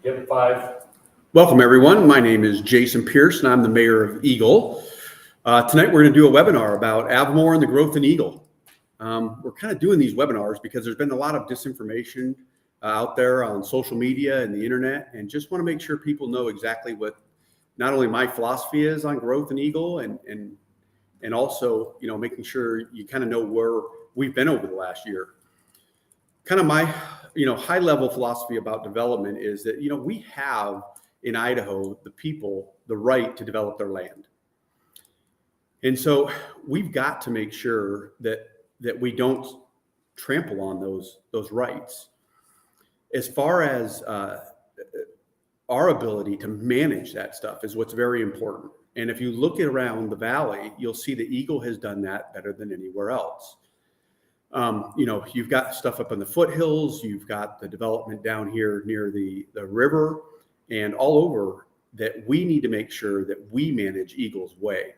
Yep, 5. Welcome, everyone. My name is Jason Pierce, and I'm the mayor of Eagle. Tonight, we're going to do a webinar about Avimor and the growth in Eagle. We're kind of doing these webinars because there's been a lot of disinformation out there on social media and the internet, and just want to make sure people know exactly what not only my philosophy is on growth in Eagle, and also, making sure you kind of know where we've been over the last year. Kind of my, high level philosophy about development is that, we have in Idaho, the people, the right to develop their land. And so we've got to make sure that we don't trample on those rights. As far as our ability to manage that stuff is what's very important. And if you look around the valley, you'll see that Eagle has done that better than anywhere else. You've got stuff up in the foothills, you've got the development down here near the river, and all over, that we need to make sure that we manage Eagle's way.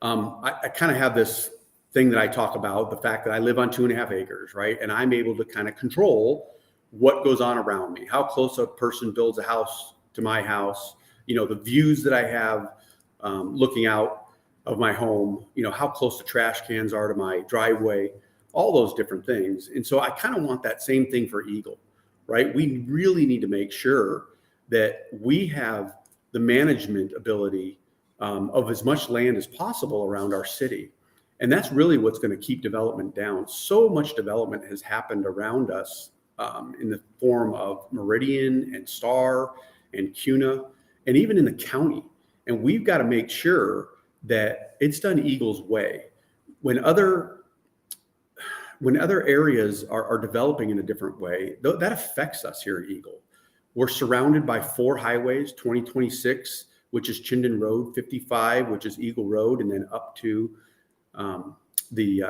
I kind of have this thing that I talk about, the fact that I live on 2.5 acres, right? And I'm able to kind of control what goes on around me, how close a person builds a house to my house, the views that I have looking out of my home, how close the trash cans are to my driveway, all those different things. And so I kind of want that same thing for Eagle, right? We really need to make sure that we have the management ability of as much land as possible around our city. And that's really what's going to keep development down. So much development has happened around us in the form of Meridian and Star and Cuna, and even in the county. And we've got to make sure that it's done Eagle's way. When other areas are developing in a different way, that affects us here at Eagle. We're surrounded by 4 highways, 2026, which is Chinden Road, 55, which is Eagle Road, and then up to the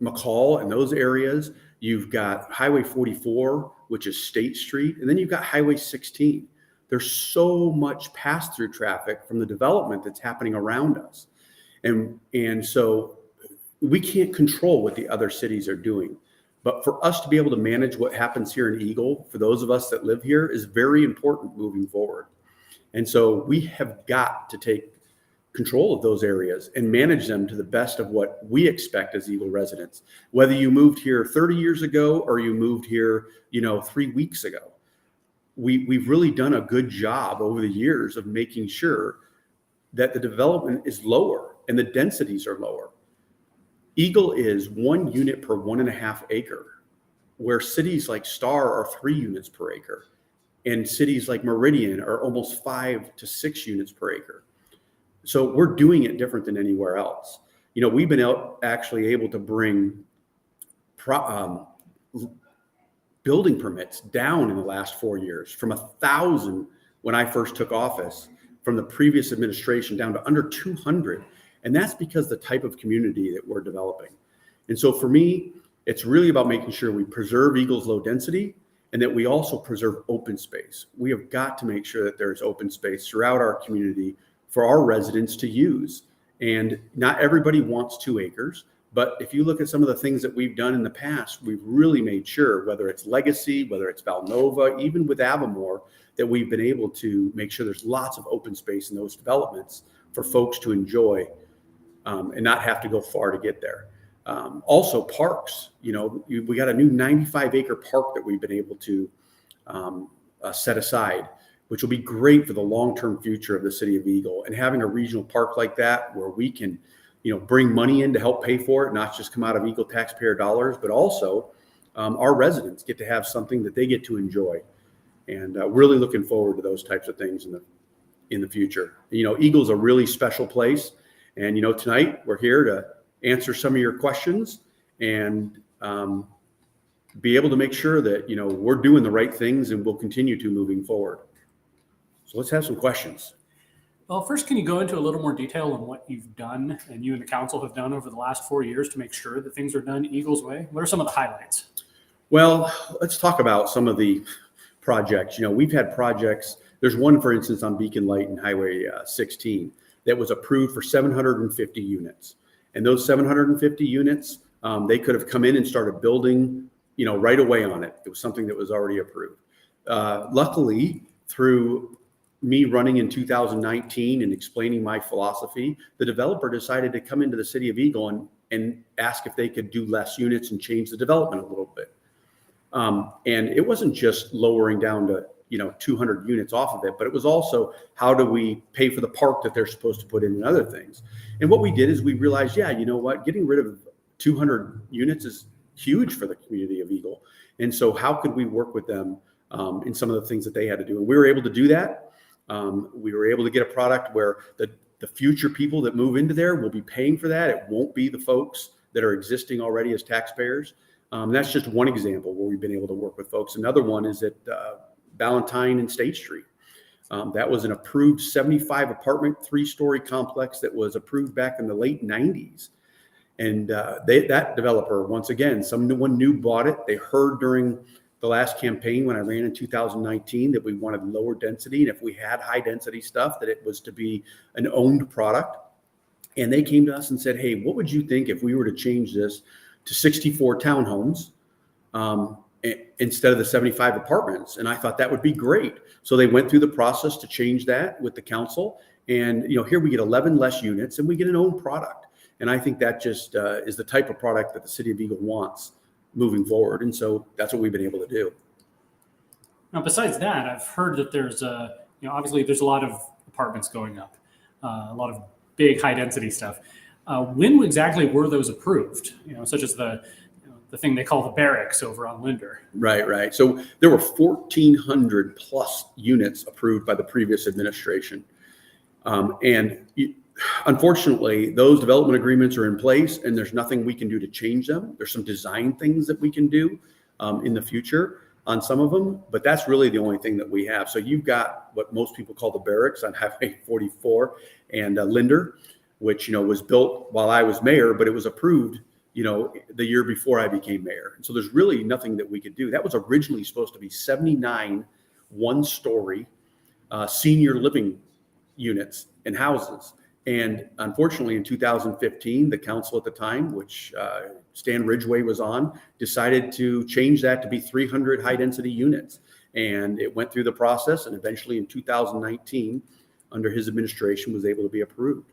McCall and those areas. You've got Highway 44, which is State Street, and then you've got Highway 16. There's so much pass-through traffic from the development that's happening around us. And so we can't control what the other cities are doing. But for us to be able to manage what happens here in Eagle, for those of us that live here, is very important moving forward. And so we have got to take control of those areas and manage them to the best of what we expect as Eagle residents. Whether you moved here 30 years ago or you moved here, 3 weeks ago, we've really done a good job over the years of making sure that the development is lower and the densities are lower. Eagle is 1 unit per 1.5 acre, where cities like Star are 3 units per acre, and cities like Meridian are almost 5 to 6 units per acre. So we're doing it different than anywhere else. We've been actually able to bring building permits down in the last 4 years from 1,000 when I first took office from the previous administration down to under 200. And that's because the type of community that we're developing. And so for me, it's really about making sure we preserve Eagle's low density and that we also preserve open space. We have got to make sure that there's open space throughout our community for our residents to use. And not everybody wants 2 acres, but if you look at some of the things that we've done in the past, we've really made sure, whether it's Legacy, whether it's Valnova, even with Avimor, that we've been able to make sure there's lots of open space in those developments for folks to enjoy. And not have to go far to get there. Also parks, we got a new 95-acre park that we've been able to set aside, which will be great for the long-term future of the city of Eagle. And having a regional park like that where we can, bring money in to help pay for it, not just come out of Eagle taxpayer dollars, but also our residents get to have something that they get to enjoy. And really looking forward to those types of things in the future. Eagle's a really special place. And, tonight we're here to answer some of your questions and be able to make sure that, we're doing the right things and we'll continue to moving forward. So let's have some questions. Well, first, can you go into a little more detail on what you've done and you and the council have done over the last 4 years to make sure that things are done Eagle's way? What are some of the highlights? Well, let's talk about some of the projects. We've had projects. There's one, for instance, on Beacon Light and Highway 16. That was approved for 750 units. And those 750 units, they could have come in and started building, right away on it. It was something that was already approved. luckily, through me running in 2019 and explaining my philosophy, the developer decided to come into the city of Eagle and ask if they could do less units and change the development a little bit. And it wasn't just lowering down to 200 units off of it, but it was also how do we pay for the park that they're supposed to put in and other things. And what we did is we realized, yeah, you know what, getting rid of 200 units is huge for the community of Eagle. And so how could we work with them in some of the things that they had to do? And we were able to do that. We were able to get a product where the future people that move into there will be paying for that. It won't be the folks that are existing already as taxpayers. That's just one example where we've been able to work with folks. Another one is at Ballantyne and State Street. That was an approved 75 apartment, 3-story complex that was approved back in the late 90s. And that developer, once again, someone new bought it. They heard during the last campaign when I ran in 2019 that we wanted lower density. And if we had high density stuff, that it was to be an owned product. And they came to us and said, hey, what would you think if we were to change this to 64 townhomes instead of the 75 apartments? And I thought that would be great. So they went through the process to change that with the council. And here we get 11 less units and we get an owned product. And I think that just is the type of product that the city of Eagle wants moving forward. And so that's what we've been able to do. Now, besides that, I've heard that there's obviously there's a lot of apartments going up, a lot of big high density stuff. When exactly were those approved? Such as the thing they call the barracks over on Linder. Right. So there were 1,400 plus units approved by the previous administration. Unfortunately, those development agreements are in place and there's nothing we can do to change them. There's some design things that we can do in the future on some of them, but that's really the only thing that we have. So you've got what most people call the barracks on Highway 44 and Linder, which, was built while I was mayor, but it was approved, the year before I became mayor. And so there's really nothing that we could do. That was originally supposed to be 79 one-story senior living units and houses. And unfortunately, in 2015, the council at the time, which Stan Ridgway was on, decided to change that to be 300 high-density units. And it went through the process, and eventually in 2019, under his administration, was able to be approved.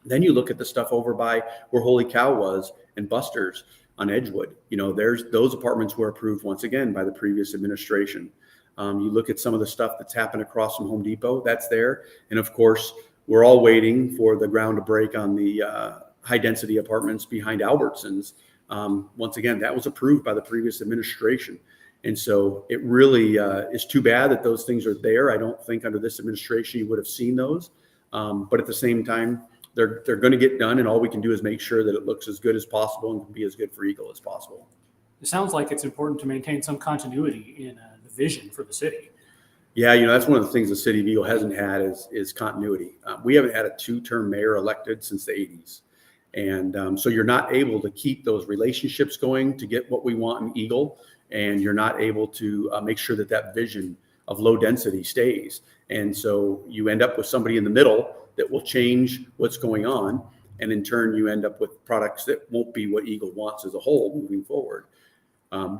Then you look at the stuff over by where Holy Cow was and Buster's on Edgewood. Those apartments were approved once again by the previous administration. You look at some of the stuff that's happened across from Home Depot, that's there. And of course, we're all waiting for the ground to break on the high density apartments behind Albertsons. Once again, that was approved by the previous administration. And so it really is too bad that those things are there. I don't think under this administration you would have seen those. But at the same time, they're going to get done. And all we can do is make sure that it looks as good as possible and can be as good for Eagle as possible. It sounds like it's important to maintain some continuity in the vision for the city. Yeah, that's one of the things the city of Eagle hasn't had is continuity. We haven't had a 2-term mayor elected since the 80s. And so you're not able to keep those relationships going to get what we want in Eagle. And you're not able to make sure that vision of low density stays. And so you end up with somebody in the middle that will change what's going on. And in turn, you end up with products that won't be what Eagle wants as a whole moving forward.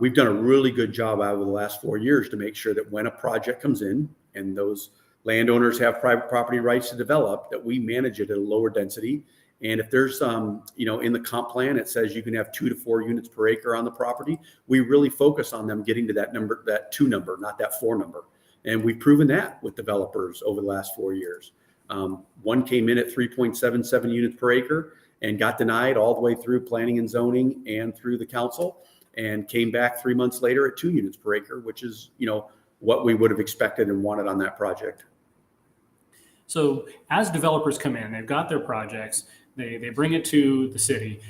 We've done a really good job over the last 4 years to make sure that when a project comes in and those landowners have private property rights to develop, that we manage it at a lower density. And if there's, in the comp plan, it says you can have 2 to 4 units per acre on the property. We really focus on them getting to that number, that 2 number, not that 4 number. And we've proven that with developers over the last 4 years. One came in at 3.77 units per acre and got denied all the way through planning and zoning and through the council, and came back 3 months later at 2 units per acre, which is, what we would have expected and wanted on that project. So as developers come in, they've got their projects, they bring it to the city.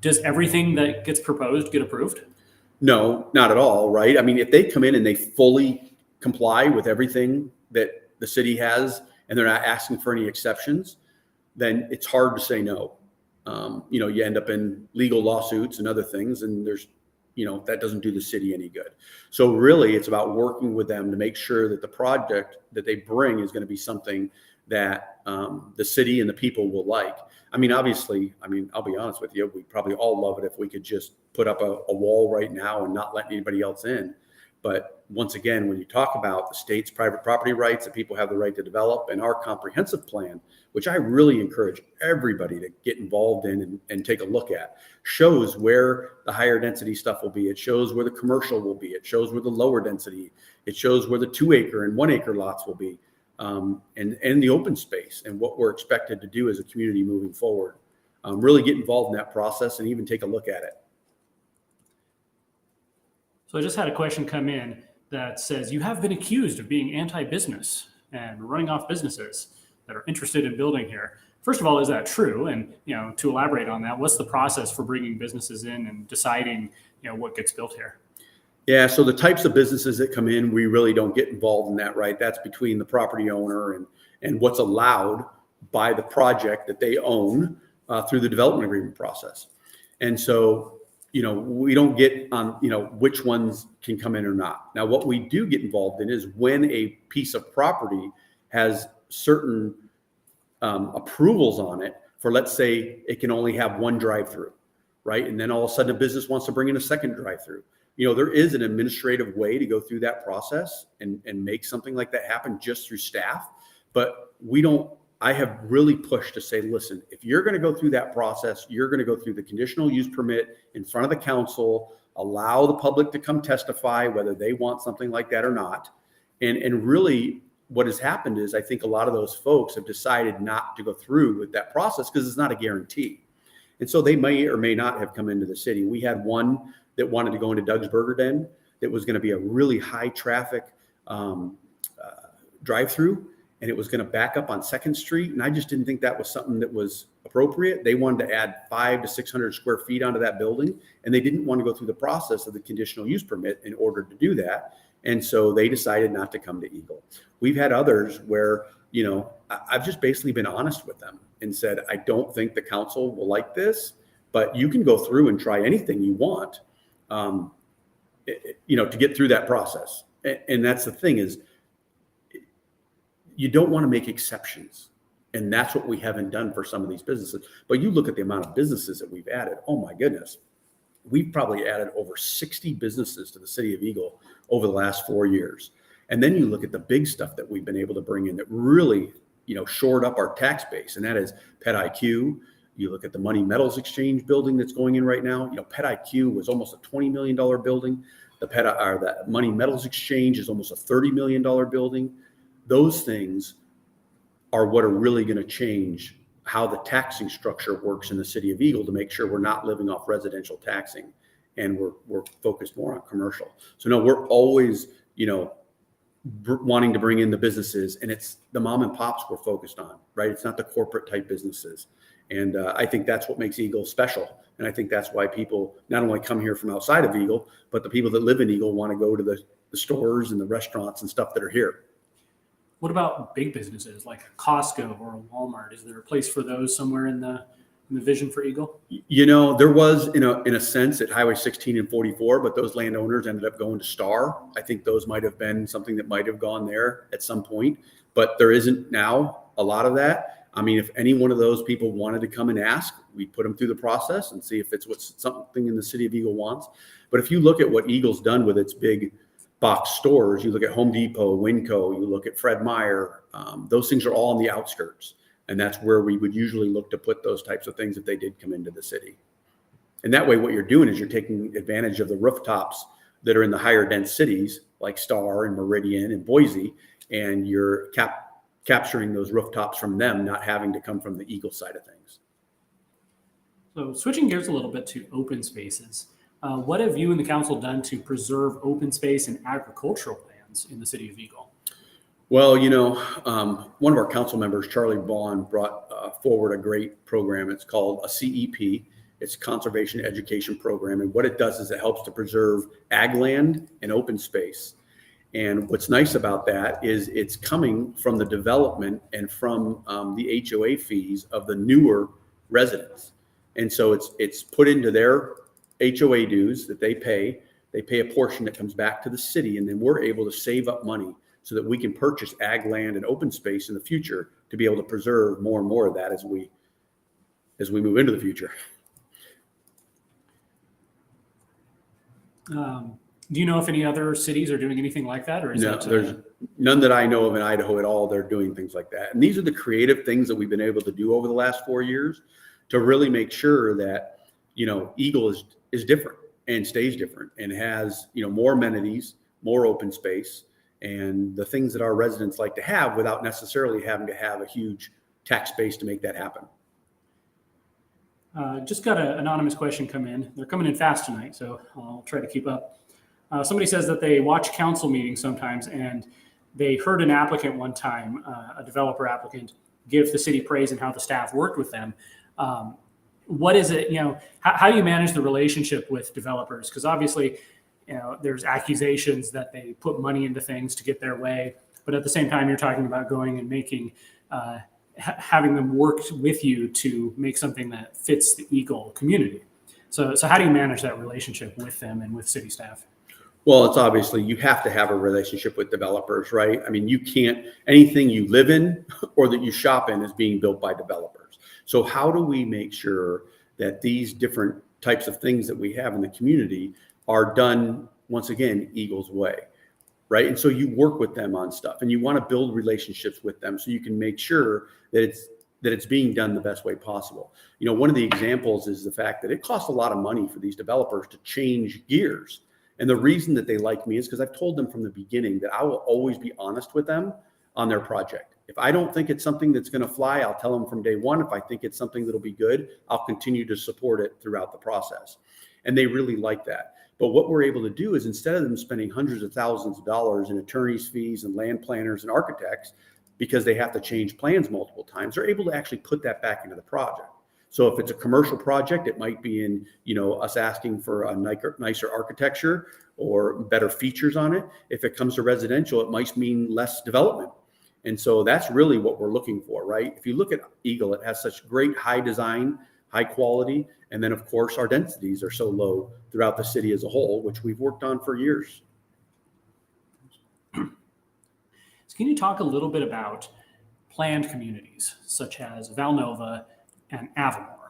Does everything that gets proposed get approved? No, not at all, right? I mean, if they come in and they fully comply with everything that the city has and they're not asking for any exceptions, then it's hard to say no. You end up in legal lawsuits and other things, and there's, that doesn't do the city any good. So really it's about working with them to make sure that the project that they bring is going to be something that the city and the people will like. I mean, obviously, I'll be honest with you, we probably all love it if we could just put up a wall right now and not let anybody else in. But once again, when you talk about the state's private property rights, that people have the right to develop, and our comprehensive plan, which I really encourage everybody to get involved in and take a look at, shows where the higher density stuff will be. It shows where the commercial will be. It shows where the lower density. It shows where the 2 acre and 1 acre lots will be, and the open space and what we're expected to do as a community moving forward. Really get involved in that process and even take a look at it. So I just had a question come in that says, you have been accused of being anti-business and running off businesses that are interested in building here. First of all, is that true? And, to elaborate on that, what's the process for bringing businesses in and deciding, what gets built here? Yeah, so the types of businesses that come in, we really don't get involved in that, right? That's between the property owner and what's allowed by the project that they own through the development agreement process. And so, we don't get on, which ones can come in or not. Now, what we do get involved in is when a piece of property has certain approvals on it for, let's say, it can only have one drive-through, right? And then all of a sudden a business wants to bring in a second drive-through. There is an administrative way to go through that process and make something like that happen just through staff. But I have really pushed to say, listen, if you're going to go through that process, you're going to go through the conditional use permit in front of the council, allow the public to come testify whether they want something like that or not. And really what has happened is I think a lot of those folks have decided not to go through with that process because it's not a guarantee. And so they may or may not have come into the city. We had one that wanted to go into Doug's Burger Den that was going to be a really high traffic drive-through, and it was going to back up on 2nd Street. And I just didn't think that was something that was appropriate. They wanted to add 500 to 600 square feet onto that building, and they didn't want to go through the process of the conditional use permit in order to do that. And so they decided not to come to Eagle. We've had others where, I've just basically been honest with them and said, I don't think the council will like this, but you can go through and try anything you want, to get through that process. And that's the thing is, you don't want to make exceptions. And that's what we haven't done for some of these businesses. But you look at the amount of businesses that we've added. Oh my goodness. We've probably added over 60 businesses to the city of Eagle over the last 4 years. And then you look at the big stuff that we've been able to bring in that really, shored up our tax base. And that is Pet IQ. You look at the Money Metals Exchange building that's going in right now. Pet IQ was almost a $20 million building. The Money Metals Exchange is almost a $30 million building. Those things are what are really going to change how the taxing structure works in the city of Eagle to make sure we're not living off residential taxing and we're focused more on commercial. So no, we're always, wanting to bring in the businesses, and it's the mom and pops we're focused on, right? It's not the corporate type businesses. And I think that's what makes Eagle special. And I think that's why people not only come here from outside of Eagle, but the people that live in Eagle want to go to the stores and the restaurants and stuff that are here. What about big businesses like a Costco or a Walmart? Is there a place for those somewhere in the vision for Eagle? There was in a sense at Highway 16 and 44, but those landowners ended up going to Star. I think those might have been something that might have gone there at some point, but there isn't now a lot of that. I mean, if any one of those people wanted to come and ask, we'd put them through the process and see if it's something in the city of Eagle wants. But if you look at what Eagle's done with its big box stores, you look at Home Depot, Winco, you look at Fred Meyer, those things are all on the outskirts. And that's where we would usually look to put those types of things if they did come into the city. And that way, what you're doing is you're taking advantage of the rooftops that are in the higher dense cities like Star and Meridian and Boise, and you're capturing those rooftops from them, not having to come from the Eagle side of things. So switching gears a little bit to open spaces, what have you and the council done to preserve open space and agricultural lands in the city of Eagle? Well, one of our council members, Charlie Vaughn, brought forward a great program. It's called a CEP. It's Conservation Education Program. And what it does is it helps to preserve ag land and open space. And what's nice about that is it's coming from the development and from the HOA fees of the newer residents. And so it's put into their HOA dues that they pay. They pay a portion that comes back to the city, and then we're able to save up money so that we can purchase ag land and open space in the future to be able to preserve more and more of that as we move into the future. Do you know if any other cities are doing anything like that, or is No, that there's none that I know of in Idaho at all. They're doing things like that. And these are the creative things that we've been able to do over the last 4 years to really make sure that, Eagle is different and stays different and has, more amenities, more open space, and the things that our residents like to have without necessarily having to have a huge tax base to make that happen. Just got an anonymous question come in. They're coming in fast tonight, so I'll try to keep up. Somebody says that they watch council meetings sometimes, and they heard an applicant one time, a developer applicant, give the city praise and how the staff worked with them. What is it, how do you manage the relationship with developers? Because obviously, there's accusations that they put money into things to get their way, but at the same time, you're talking about going and making, having them work with you to make something that fits the Eagle community. So how do you manage that relationship with them and with city staff? Well, it's obviously you have to have a relationship with developers, right? I mean, you can't, anything you live in or that you shop in is being built by developers. So how do we make sure that these different types of things that we have in the community are done, once again, Eagle's way, right? And so you work with them on stuff and you want to build relationships with them so you can make sure that it's being done the best way possible. One of the examples is the fact that it costs a lot of money for these developers to change gears. And the reason that they like me is because I've told them from the beginning that I will always be honest with them on their project. If I don't think it's something that's going to fly, I'll tell them from day one. If I think it's something that'll be good, I'll continue to support it throughout the process. And they really like that. But what we're able to do is instead of them spending hundreds of thousands of dollars in attorneys' fees and land planners and architects, because they have to change plans multiple times, they're able to actually put that back into the project. So if it's a commercial project, it might be in, us asking for a nicer architecture or better features on it. If it comes to residential, it might mean less development. And so that's really what we're looking for, right? If you look at Eagle, it has such great high design, high quality. And then of course, our densities are so low throughout the city as a whole, which we've worked on for years. So can you talk a little bit about planned communities such as Valnova and Avimor?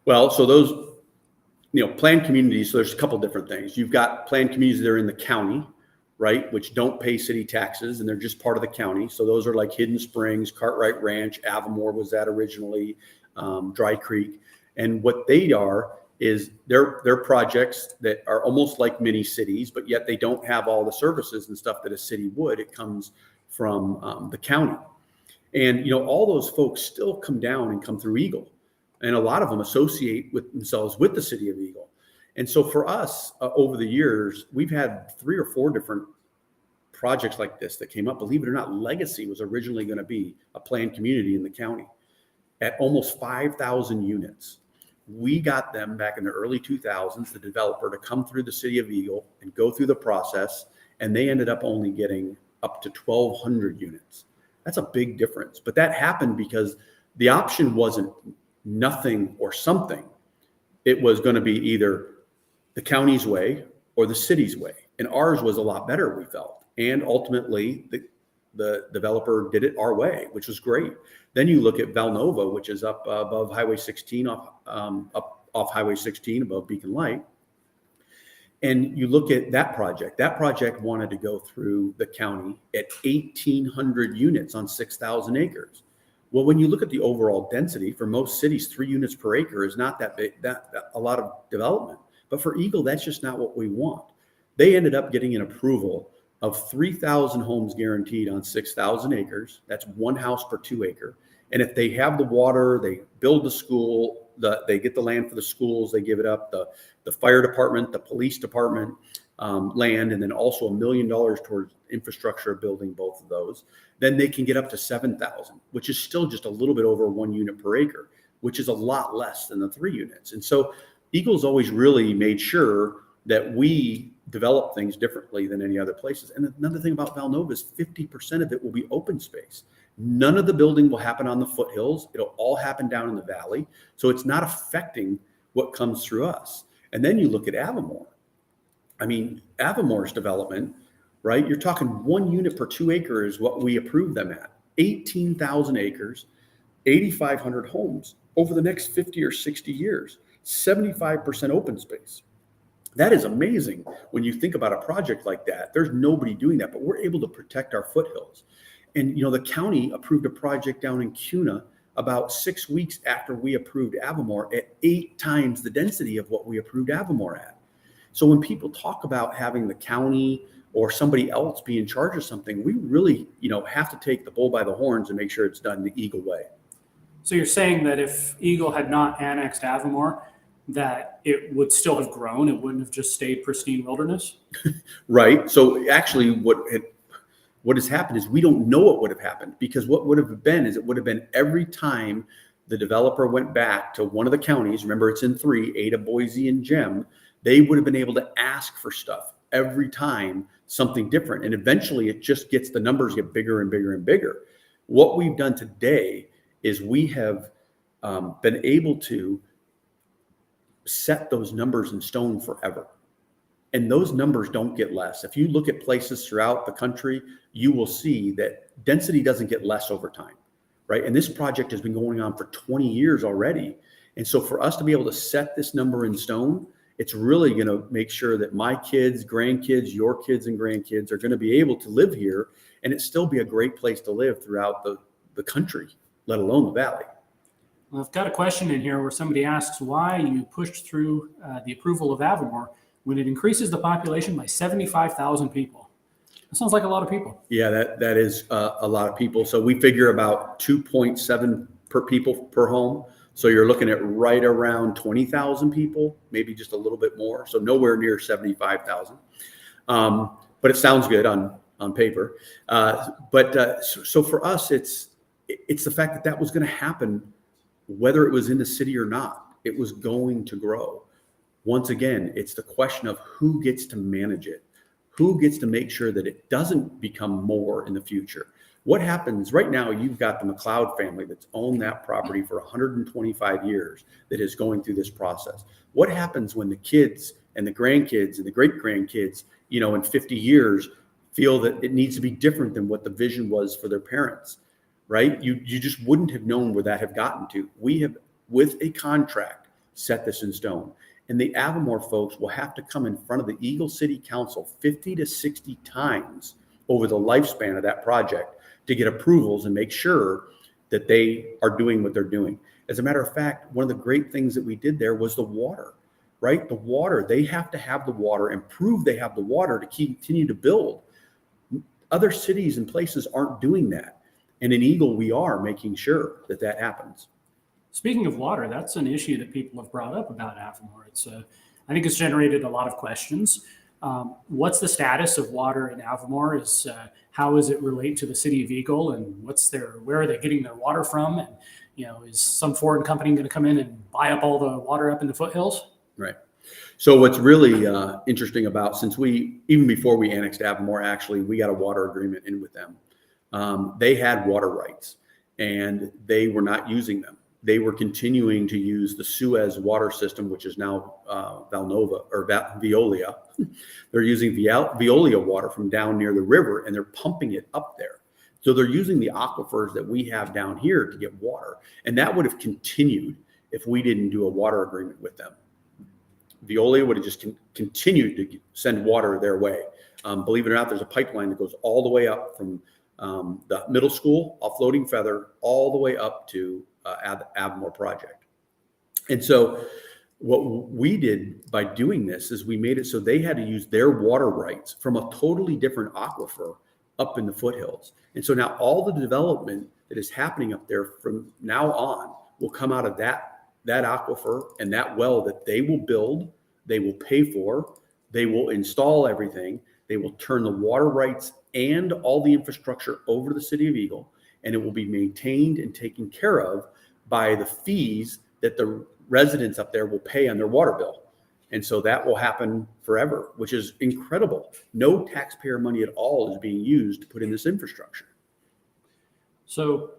Well, so those, planned communities, so there's a couple different things. You've got planned communities that are in the county, right, which don't pay city taxes and they're just part of the county. So those are like Hidden Springs, Cartwright Ranch, Avimor was that originally, Dry Creek. And what they are is they're projects that are almost like mini cities, but yet they don't have all the services and stuff that a city would. It comes from the county. And, all those folks still come down and come through Eagle. And a lot of them associate with themselves with the city of Eagle. And so for us, over the years, we've had 3 or 4 different projects like this that came up. Believe it or not, Legacy was originally going to be a planned community in the county at almost 5,000 units. We got them back in the early 2000s, the developer, to come through the city of Eagle and go through the process. And they ended up only getting up to 1,200 units. That's a big difference. But that happened because the option wasn't nothing or something. It was going to be either the county's way or the city's way. And ours was a lot better, we felt. And ultimately, the developer did it our way, which was great. Then you look at Valnova, which is up above Highway 16, up off Highway 16 above Beacon Light. And you look at that project. That project wanted to go through the county at 1,800 units on 6,000 acres. Well, when you look at the overall density for most cities, 3 units per acre is not that big, that a lot of development. But for Eagle, that's just not what we want. They ended up getting an approval of 3,000 homes guaranteed on 6,000 acres. That's 1 house per 2 acre. And if they have the water, they build the school, they get the land for the schools, they give it up, the fire department, the police department, land, and then also $1 million towards infrastructure building both of those, then they can get up to 7,000, which is still just a little bit over 1 unit per acre, which is a lot less than the 3 units. And so Eagle's always really made sure that we develop things differently than any other places. And another thing about Valnova is 50% of it will be open space. None of the building will happen on the foothills. It'll all happen down in the valley. So it's not affecting what comes through us. And then you look at Avimor. I mean, Avimor's development, right? You're talking 1 unit per 2 acres is what we approve them at. 18,000 acres, 8,500 homes over the next 50 or 60 years, 75% open space. That is amazing when you think about a project like that. There's nobody doing that, but we're able to protect our foothills. And, the county approved a project down in Cuna about 6 weeks after we approved Avimor at 8 times the density of what we approved Avimor at. So when people talk about having the county or somebody else be in charge of something, we really, have to take the bull by the horns and make sure it's done the Eagle way. So you're saying that if Eagle had not annexed Avimor, that it would still have grown? It wouldn't have just stayed pristine wilderness? Right. So actually what has happened is we don't know what would have happened, because what would have been is it would have been every time the developer went back to one of the counties, remember it's in 3, Ada, Boise, and Gem, they would have been able to ask for stuff every time, something different. And eventually it just gets, the numbers get bigger and bigger and bigger. What we've done today is we have been able to set those numbers in stone forever. And those numbers don't get less. If you look at places throughout the country, you will see that density doesn't get less over time, right? And this project has been going on for 20 years already. And so for us to be able to set this number in stone, it's really going to make sure that my kids, grandkids, your kids and grandkids are going to be able to live here, and it still be a great place to live throughout the country, let alone the valley. Well, I've got a question in here where somebody asks why you pushed through the approval of Avimor when it increases the population by 75,000 people. That sounds like a lot of people. Yeah, that is a lot of people. So we figure about 2.7 per people per home. So you're looking at right around 20,000 people, maybe just a little bit more. So nowhere near 75,000. But it sounds good on paper. So for us, it's the fact that was going to happen, whether it was in the city or not. It was going to grow. Once again, it's the question of who gets to manage it, who gets to make sure that it doesn't become more in the future. What happens right now, you've got the McLeod family that's owned that property for 125 years that is going through this process. What happens when the kids and the grandkids and the great grandkids, in 50 years feel that it needs to be different than what the vision was for their parents, right? You just wouldn't have known where that have gotten to. We have, with a contract, set this in stone. And the Avimor folks will have to come in front of the Eagle City Council 50 to 60 times over the lifespan of that project to get approvals and make sure that they are doing what they're doing. As a matter of fact, one of the great things that we did there was the water, right? The water, they have to have the water and prove they have the water to continue to build. Other cities and places aren't doing that. And in Eagle, we are making sure that happens. Speaking of water, that's an issue that people have brought up about Avimor. I think it's generated a lot of questions. What's the status of water in Avimor? How does it relate to the city of Eagle, and where are they getting their water from? And is some foreign company going to come in and buy up all the water up in the foothills? Right. So what's really interesting about, even before we annexed Avimor, actually, we got a water agreement in with them. They had water rights and they were not using them. They were continuing to use the Suez water system, which is now Veolia. They're using Veolia water from down near the river, and they're pumping it up there. So they're using the aquifers that we have down here to get water. And that would have continued if we didn't do a water agreement with them. Veolia would have just continued to send water their way. Believe it or not, there's a pipeline that goes all the way up from the middle school, a floating feather, all the way up to Avimor project. And so what we did by doing this is we made it so they had to use their water rights from a totally different aquifer up in the foothills. And so now all the development that is happening up there from now on will come out of that aquifer and that well that they will build, they will pay for, they will install everything, they will turn the water rights and all the infrastructure over to the city of Eagle, and it will be maintained and taken care of by the fees that the residents up there will pay on their water bill. And so that will happen forever, which is incredible. No taxpayer money at all is being used to put in this infrastructure. So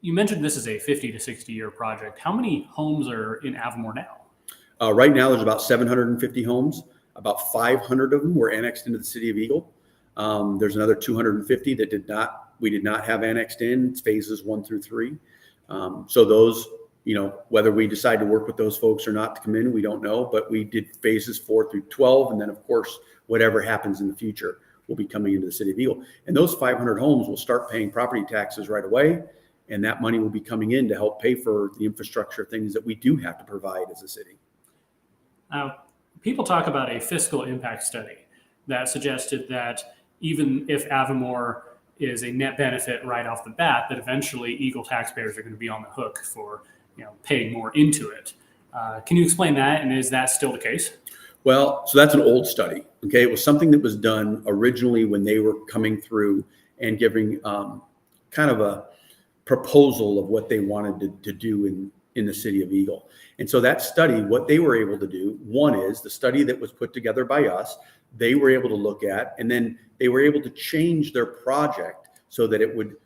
you mentioned this is a 50 to 60 year project. How many homes are in Avimor now? Right now, there's about 750 homes. About 500 of them were annexed into the city of Eagle. There's another 250 that we did not have annexed in. It's phases 1 through 3. So those whether we decide to work with those folks or not to come in, we don't know, but we did phases 4 through 12. And then of course, whatever happens in the future will be coming into the city of Eagle. And those 500 homes will start paying property taxes right away. And that money will be coming in to help pay for the infrastructure things that we do have to provide as a city. People talk about a fiscal impact study that suggested that even if Avimor is a net benefit right off the bat, that eventually Eagle taxpayers are going to be on the hook for paying more into it. Can you explain that? And is that still the case? Well, so that's an old study. Okay, it was something that was done originally when they were coming through and giving kind of a proposal of what they wanted to do in the city of Eagle. And so that study, what they were able to do, one is the study that was put together by us, they were able to look at, and then they were able to change their project so that it would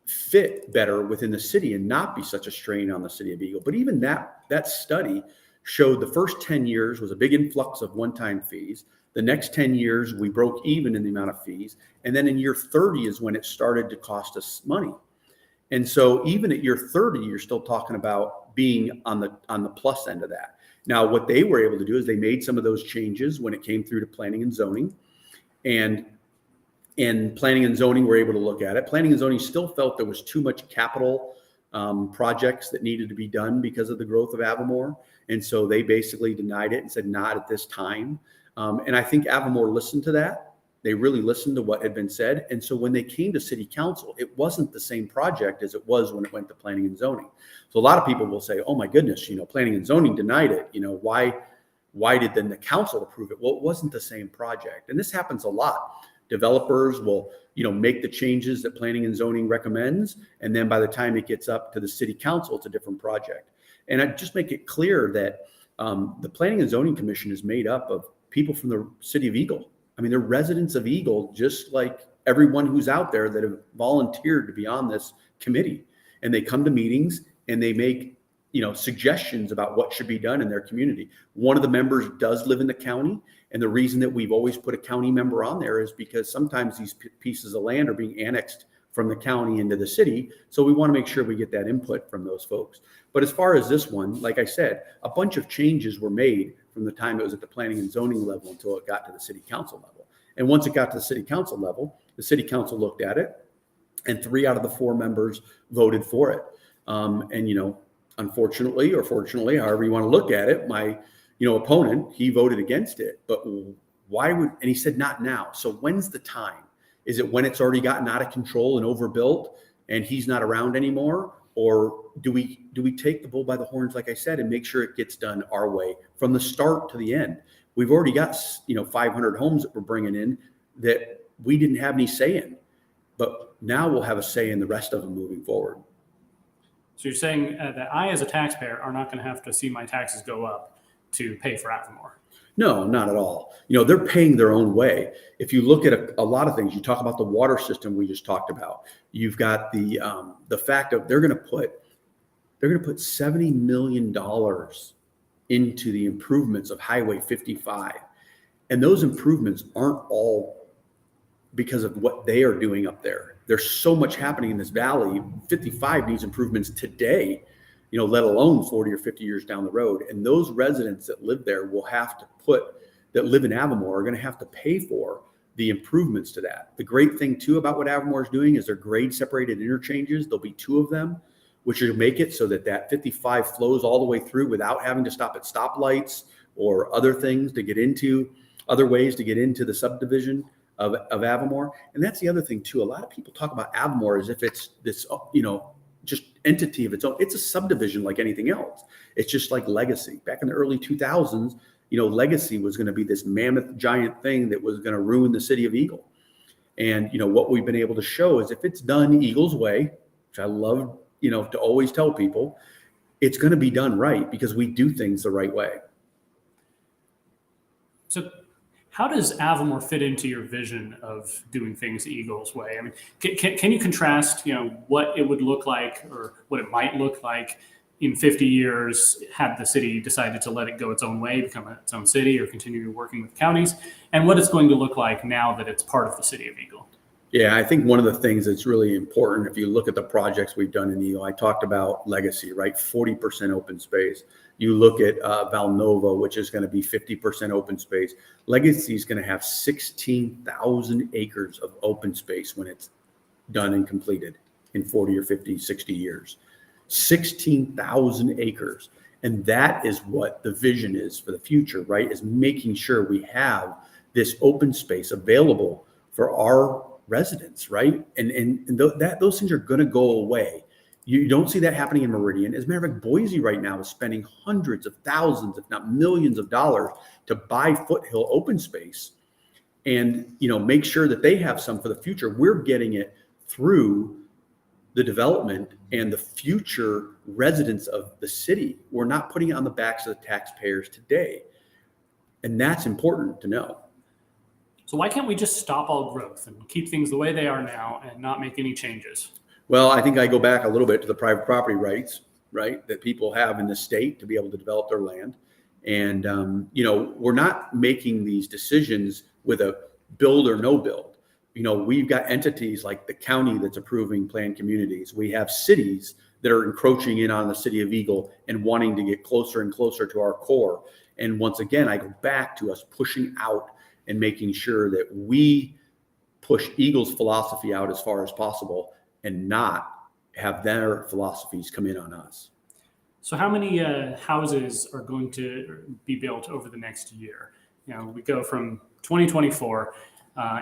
fit better within the city and not be such a strain on the city of Eagle. But even that study showed the first 10 years was a big influx of one-time fees. The next 10 years, we broke even in the amount of fees. And then in year 30 is when it started to cost us money. And so even at year 30, you're still talking about being on the plus end of that. Now, what they were able to do is they made some of those changes when it came through to planning and zoning. And planning and zoning were able to look at it. Planning and zoning still felt there was too much capital projects that needed to be done because of the growth of Avimor. And so they basically denied it and said, not at this time. And I think Avimor listened to that. They really listened to what had been said. And so when they came to city council, it wasn't the same project as it was when it went to planning and zoning. So a lot of people will say, oh my goodness, planning and zoning denied it. Why did then the council approve it? Well, it wasn't the same project. And this happens a lot. Developers will, make the changes that planning and zoning recommends. And then by the time it gets up to the city council, it's a different project. And I just make it clear that the Planning and Zoning Commission is made up of people from the city of Eagle. I mean, they're residents of Eagle, just like everyone who's out there that have volunteered to be on this committee. And they come to meetings and they make, suggestions about what should be done in their community. One of the members does live in the county. And the reason that we've always put a county member on there is because sometimes these pieces of land are being annexed from the county into the city. So we want to make sure we get that input from those folks. But as far as this one, like I said, a bunch of changes were made from the time it was at the planning and zoning level until it got to the city council level. And once it got to the city council level, the city council looked at it and 3 out of the 4 members voted for it. Unfortunately or fortunately, however you want to look at it, my opponent, he voted against it. But why would, and he said, not now. So when's the time? Is it when it's already gotten out of control and overbuilt and he's not around anymore? Or do we take the bull by the horns, like I said, and make sure it gets done our way from the start to the end? We've already got, 500 homes that we're bringing in that we didn't have any say in, but now we'll have a say in the rest of them moving forward. So you're saying that I, as a taxpayer, are not going to have to see my taxes go up to pay for Avimor? No, not at all. They're paying their own way. If you look at a lot of things, you talk about the water system we just talked about. You've got the fact of they're going to put $70 million into the improvements of Highway 55, and those improvements aren't all because of what they are doing up there. There's so much happening in this valley. 55 needs improvements today, let alone 40 or 50 years down the road. And those residents that live there that live in Avimor are going to have to pay for the improvements to that. The great thing too about what Avimor is doing is their grade separated interchanges. There'll be 2 of them, which will make it so that 55 flows all the way through without having to stop at stoplights or other ways to get into the subdivision of Avimor. And that's the other thing too. A lot of people talk about Avimor as if it's this, just entity of its own. It's a subdivision like anything else. It's just like Legacy. Back in the early 2000s, Legacy was going to be this mammoth giant thing that was going to ruin the city of Eagle. And, what we've been able to show is if it's done Eagle's way, which I love, to always tell people, it's going to be done right because we do things the right way. So how does Avimor fit into your vision of doing things Eagle's way? I mean, can you contrast, what it would look like or what it might look like in 50 years had the city decided to let it go its own way, become its own city, or continue working with counties, and what it's going to look like now that it's part of the city of Eagle? Yeah, I think one of the things that's really important, if you look at the projects we've done in Eagle, I talked about legacy, right? 40% open space. You look at Valnova, which is going to be 50% open space. Legacy is going to have 16,000 acres of open space when it's done and completed in 40 or 50, 60 years. 16,000 acres. And that is what the vision is for the future, right? Is making sure we have this open space available for our residents, right? And those things are going to go away. You don't see that happening in Meridian. As a matter of fact, Boise right now is spending hundreds of thousands, if not millions of dollars to buy foothill open space and, make sure that they have some for the future. We're getting it through the development and the future residents of the city. We're not putting it on the backs of the taxpayers today. And that's important to know. So why can't we just stop all growth and keep things the way they are now and not make any changes? Well, I think I go back a little bit to the private property rights, right, that people have in the state to be able to develop their land. And, we're not making these decisions with a build or no build. We've got entities like the county that's approving planned communities. We have cities that are encroaching in on the city of Eagle and wanting to get closer and closer to our core. And once again, I go back to us pushing out and making sure that we push Eagle's philosophy out as far as possible and not have their philosophies come in on us. So how many houses are going to be built over the next year? We go from 2024,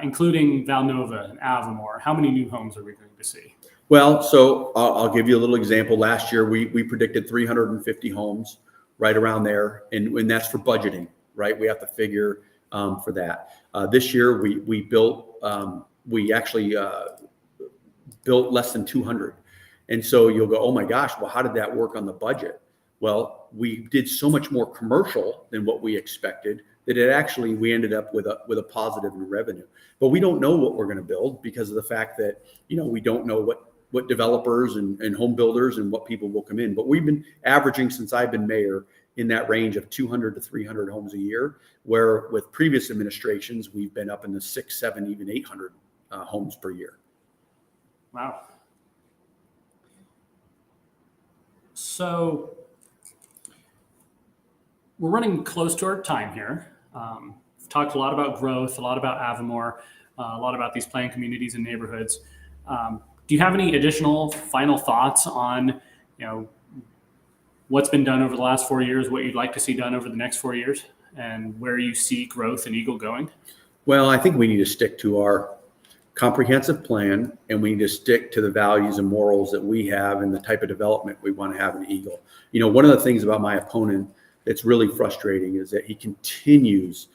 including Valnova and Avimor. How many new homes are we going to see? Well, so I'll give you a little example. Last year, we predicted 350 homes, right around there. And that's for budgeting, right? We have to figure for that. This year, we built, we actually built less than 200. And so you'll go, oh my gosh, well, how did that work on the budget? Well, we did so much more commercial than what we expected that we ended up with a positive in revenue. But we don't know what we're going to build because of the fact that, we don't know what developers and home builders and what people will come in. But we've been averaging since I've been mayor in that range of 200 to 300 homes a year, where with previous administrations, we've been up in the 6, 7, even 800 homes per year. Wow. So we're running close to our time here. We've talked a lot about growth, a lot about Avimor, a lot about these planned communities and neighborhoods. Do you have any additional final thoughts on, what's been done over the last 4 years, what you'd like to see done over the next 4 years, and where you see growth in Eagle going? Well, I think we need to stick to our comprehensive plan, and we need to stick to the values and morals that we have and the type of development we want to have in Eagle. One of the things about my opponent that's really frustrating is that he continues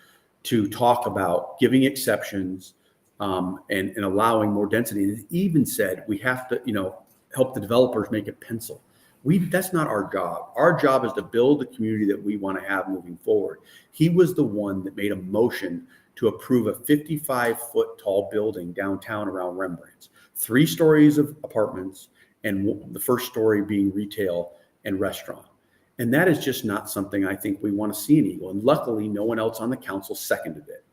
to talk about giving exceptions and allowing more density. And he even said we have to, help the developers make it pencil. That's not our job. Our job is to build the community that we want to have moving forward. He was the one that made a motion to approve a 55-foot tall building downtown around Rembrandt's, 3 stories of apartments, and the first story being retail and restaurant. And that is just not something I think we want to see in Eagle. And luckily, no one else on the council seconded it.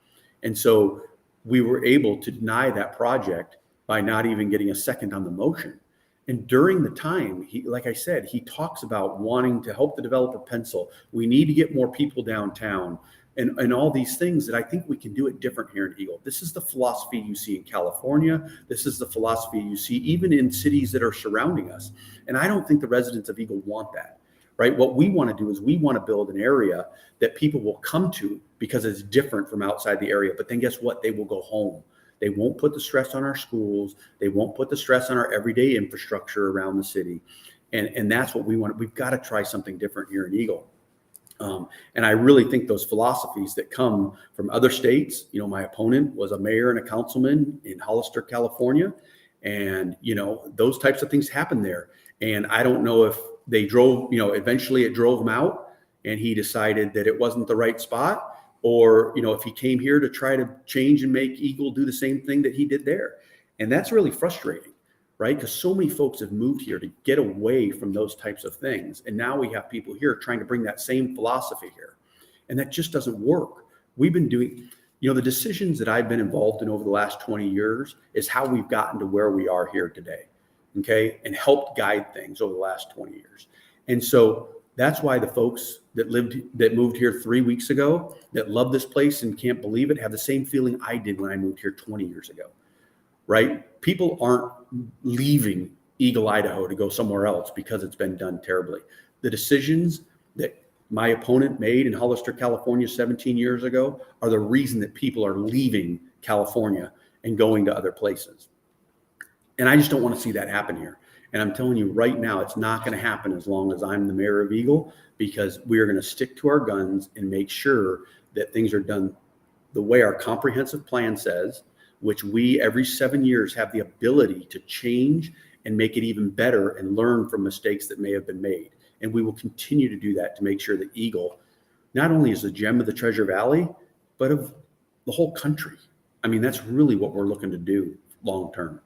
And so we were able to deny that project by not even getting a second on the motion. And during the time, like I said, he talks about wanting to help the developer pencil. We need to get more people downtown and all these things that I think we can do it different here in Eagle. This is the philosophy you see in California. This is the philosophy you see even in cities that are surrounding us. And I don't think the residents of Eagle want that. Right? What we want to do is we want to build an area that people will come to because it's different from outside the area. But then guess what? They will go home. They won't put the stress on our schools. They won't put the stress on our everyday infrastructure around the city. And that's what we want. We've got to try something different here in Eagle. And I really think those philosophies that come from other states, my opponent was a mayor and a councilman in Hollister, California. And, those types of things happen there. And I don't know if they drove, eventually it drove him out and he decided that it wasn't the right spot, or, if he came here to try to change and make Eagle do the same thing that he did there. And that's really frustrating, right? Because so many folks have moved here to get away from those types of things. And now we have people here trying to bring that same philosophy here. And that just doesn't work. We've been doing, The decisions that I've been involved in over the last 20 years is how we've gotten to where we are here today, okay, and helped guide things over the last 20 years. And so that's why the folks that moved here 3 weeks ago, that love this place and can't believe it, have the same feeling I did when I moved here 20 years ago, right? People aren't leaving Eagle, Idaho to go somewhere else because it's been done terribly. The decisions that my opponent made in Hollister, California 17 years ago are the reason that people are leaving California and going to other places. And I just don't want to see that happen here. And I'm telling you right now, it's not going to happen as long as I'm the mayor of Eagle, because we're going to stick to our guns and make sure that things are done the way our comprehensive plan says, which we every 7 years have the ability to change and make it even better and learn from mistakes that may have been made. And we will continue to do that to make sure that Eagle not only is the gem of the Treasure Valley, but of the whole country. I mean, that's really what we're looking to do long term.